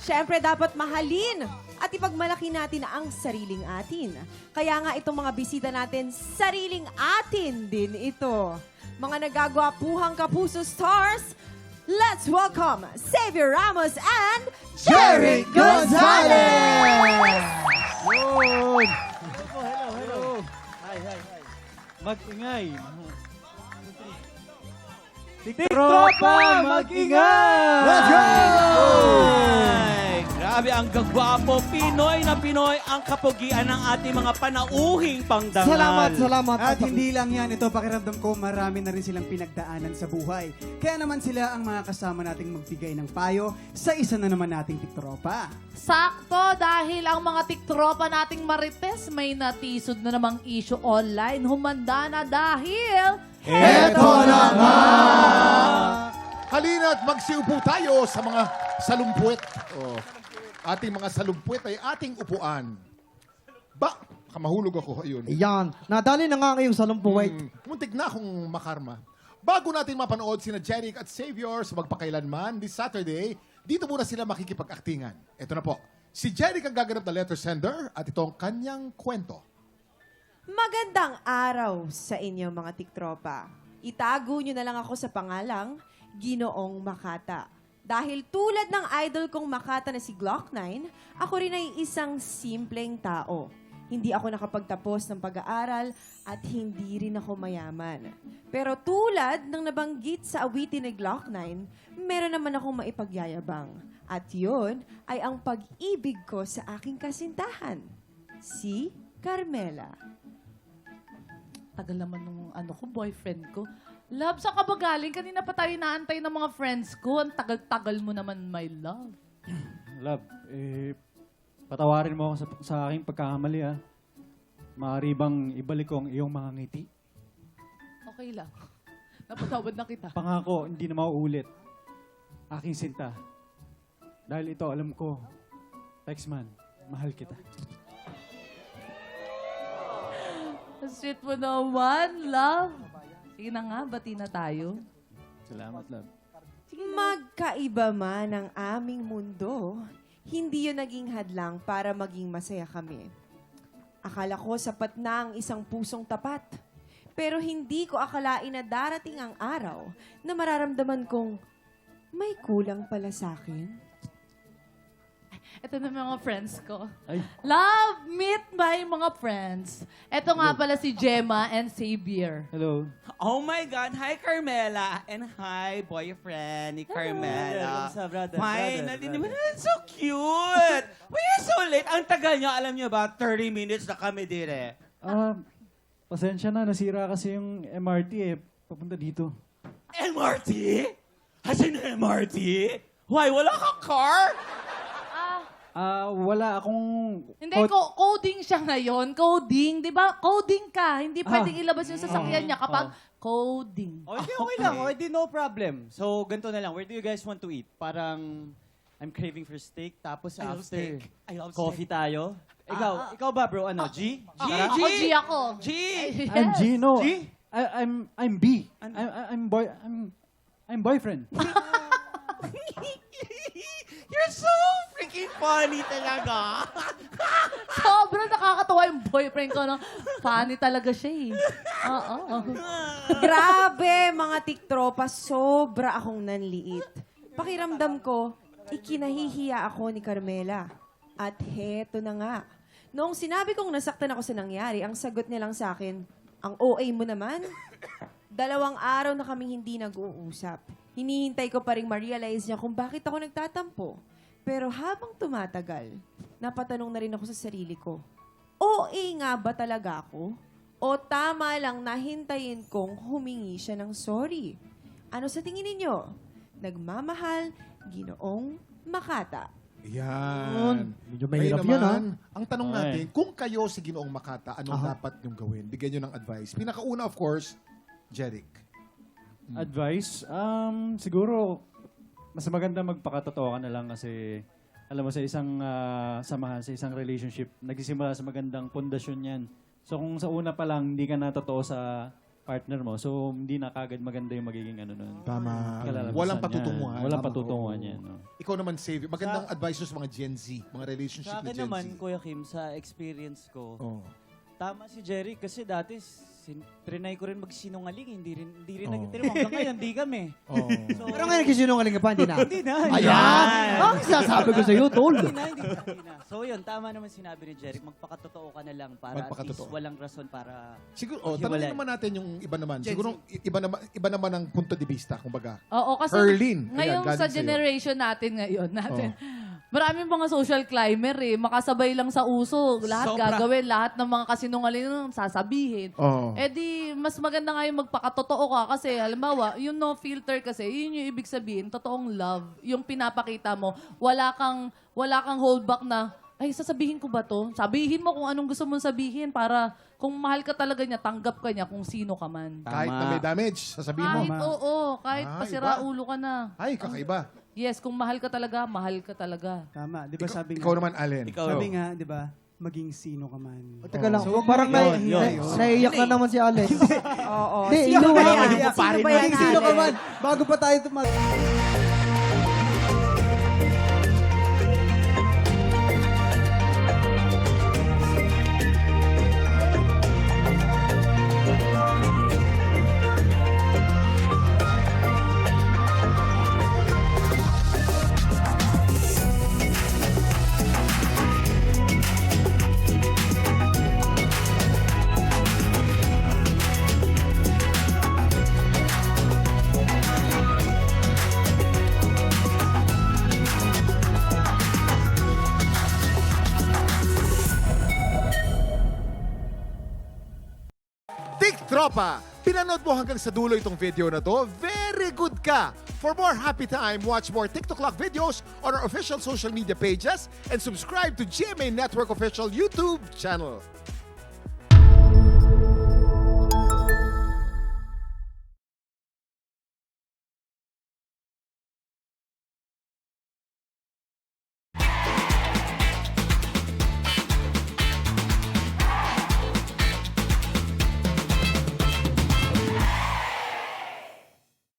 Siyempre, dapat mahalin at ipagmalaki natin ang sariling atin. Kaya nga itong mga bisita natin, sariling atin din ito. Mga nagagwapuhang kapuso stars, let's welcome Xavier Ramos and Jerry Gonzalez! Yun! Hello. Hi. Mag-ingay. Tiktropa, mag-ingay! Let's go! Ay, grabe ang gagwapo. Pinoy na Pinoy ang kapugian ng ating mga panauhing pangdangal. Salamat. At hindi lang yan, ito pakiramdam ko, marami na rin silang pinagdaanan sa buhay. Kaya naman sila ang mga kasama nating magbigay ng payo sa isa na naman nating tiktropa. Sakto, dahil ang mga tiktropa nating marites may natisod na namang issue online. Humanda na dahil... Eto na nga! Halina't magsiupo tayo sa mga salumpuet. Oh, ating mga salumpuet ay ating upuan. Kamahulog ako. Ayun. Yan. Nadali na nga ngayong salumpuwait. Muntik na akong makarma. Bago natin mapanood sina Jeric at Xavier sa magpakailanman this Saturday, dito muna sila makikipag-aktingan. Ito na po. Si Jeric ang gaganap na letter sender at ito ang kanyang kwento. magandang araw sa inyo mga tiktropa. Itago nyo na lang ako sa pangalang Ginoong Makata. Dahil tulad ng idol kong Makata na si Glock 9, ako rin ay isang simpleng tao. Hindi ako nakapagtapos ng pag-aaral at hindi rin ako mayaman. Pero tulad ng nabanggit sa awitin ni Glock 9, meron naman akong maipagyayabang. At yun ay ang pag-ibig ko sa aking kasintahan, si Carmela. Tagal naman nung boyfriend ko. Love, saan ka ba galing? Kanina pa tayo inaantay ng mga friends ko. Ang tagal-tagal mo naman, my love. Love, patawarin mo ako sa aking pagkakamali, ah. Maaari bang ibalik ko ang iyong mga ngiti? Okay lang. Napatawad na kita. Pangako, hindi na mauulit. Aking sinta. Dahil ito, alam ko, Texman, mahal kita. Ang sweet mo naman, love. Sige na nga, bati na tayo. Salamat, love. Magkaiba man ang aming mundo, hindi yun naging hadlang para maging masaya kami. Akala ko sapat na ang isang pusong tapat. Pero hindi ko akalain na darating ang araw na mararamdaman kong may kulang pala sa akin. Ito na mga friends ko. Ay. Love, meet my mga friends. Ito nga pala si Gemma and Xavier. Hello. Oh my God. Hi, Carmela. And hi, boyfriend ni Carmela. What's up, brother? Finally, so cute. Why are so late? Ang tagal niyo. Alam niyo ba, 30 minutes na kami dire. Pasensya na, nasira kasi yung MRT papunta dito. MRT? Hasin na MRT? Why, wala kang car? Wala akong... Hindi, coding siya ngayon. Coding. Di ba? Coding ka. Hindi pwedeng ilabas yung sasakyan niya kapag coding. Okay lang. Okay, no problem. So, ganito na lang. Where do you guys want to eat? Parang, I'm craving for steak. Tapos I love after, steak. I love coffee tayo. Ikaw ba, bro? Ano, G? Ako, G ako. G! I'm Gino. G? I'm B. I'm boyfriend. You're so freaking funny talaga. Sobrang nakakatawa yung boyfriend ko. No? Funny talaga siya eh. Oo. Grabe, mga tiktropa, sobra akong nanliit. Pakiramdam ko, ikinahihiya ako ni Carmela. At heto na nga. Noong sinabi kong nasaktan ako sa nangyari, ang sagot niya lang sa akin, ang OA mo naman. 2 araw na kaming hindi nag-uusap. Hinihintay ko pa rin ma-realize niya kung bakit ako nagtatampo. Pero habang tumatagal, napatanong na rin ako sa sarili ko, OA nga ba talaga ako? O tama lang na hintayin kong humingi siya ng sorry? Ano sa tingin ninyo? Nagmamahal, Ginoong Makata. Yan. Medyo mahirap yun, ha? Ang tanong natin, kung kayo si Ginoong Makata, anong dapat niyong gawin? Bigyan niyo ng advice. Pinakauna, of course, Jeric. Advice? Siguro, mas maganda magpakatotoo ka na lang kasi alam mo sa isang samahan, sa isang relationship, nagsisimula sa magandang pundasyon yan. So kung sa una pa lang, hindi ka na totoo sa partner mo. So, hindi na kagad maganda yung magiging ano nun. Tama. kalalabasan Walang niyan. patutunguhan. Walang Tama. patutunguhan Oo. yan. No? Ikaw naman, Xavier. Magandang advice sa mga Gen Z, mga relationship Sa na akin Gen naman, Z. Kuya Kim, sa experience ko, Oh. tama si Jerry kasi dati trinay ko rin magsinungaling, hindi rin Oo. nag-trim. Hanggang ngayon, di kami. Oh. So, Pero ngayon nagsisinungaling ka pa, hindi na. hindi na. Ayan! Ang sasabi ko sa iyo, tol. Hindi na. So yun, tama naman sinabi ni Jerry, magpakatotoo ka na lang para at least Magpakatotoo. walang rason para... Siguro, Hiwalay. tanongin naman natin yung iba naman. Siguro, iba naman ang punto de vista, kumbaga. Oo, kasi Erlyn, ngayong ayan, sa galing sa'yo. generation natin, maraming mga social climber makasabay lang sa uso, lahat Sobra. gagawin, lahat ng mga kasinungaling sasabihin. Oh. Eh di, mas maganda nga yung magpakatotoo ka kasi, halimbawa, yung no filter kasi, yun yung ibig sabihin, totoong love. Yung pinapakita mo, wala kang holdback na, ay, sasabihin ko ba to? Sabihin mo kung anong gusto mong sabihin para kung mahal ka talaga niya, tanggap ka niya kung sino ka man. Kahit na may damage, sasabihin mo. Kahit kahit Ah, pasira iba. ulo ka na. Ay, kakaiba. Yes, kung mahal ka talaga, mahal ka talaga. Tama, di ba sabi Ikaw nga, naman, Allen. Ikaw. sabi nga, di ba, maging sino ka man. Teka lang, So, parang yun. naiiyak na naman si Alex. Oo. Hindi, Sino ba inuwa yan? ka. Sino ba yan? Maging sino ka Allen? man, bago pa tayo Tik Tropa! Pinanood mo hanggang sa dulo itong video na to? Very good ka! For more happy time, watch more TikTok Clock videos on our official social media pages and subscribe to GMA Network official YouTube channel.